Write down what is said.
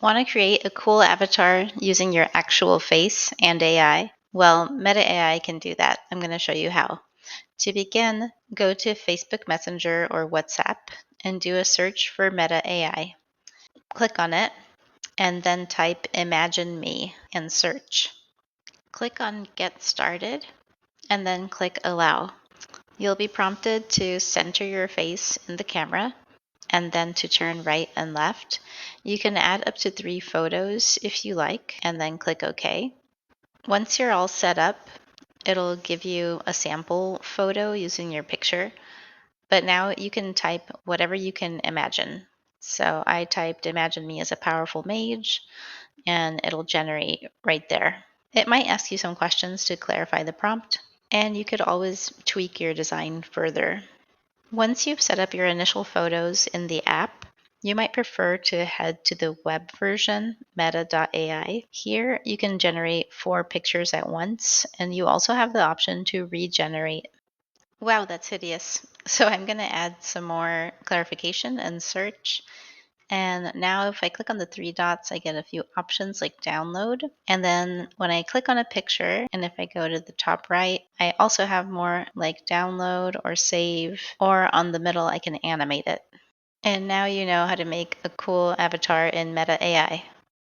Want to create a cool avatar using your actual face and AI? Well, Meta.ai can do that. I'm going to show you how. To begin, go to Facebook Messenger or WhatsApp and do a search for Meta.ai. Click on it and then type Imagine Me and search. Click on Get Started and then click Allow. You'll be prompted to center your face in the camera and then to turn right and left. You can add up to 3 photos if you like, and then click OK. Once you're all set up, it'll give you a sample photo using your picture, but now you can type whatever you can imagine. So I typed Imagine me as a powerful mage, and it'll generate right there. It might ask you some questions to clarify the prompt, and you could always tweak your design further. Once you've set up your initial photos in the app, you might prefer to head to the web version, Meta.ai. Here, you can generate 4 pictures at once, and you also have the option to regenerate. Wow, that's hideous. So I'm going to add some more clarification and search. And now if I click on the 3 dots, I get a few options like download. And then when I click on a picture, and if I go to the top right, I also have more like download or save, or on the middle, I can animate it. And now you know how to make a cool avatar in Meta AI.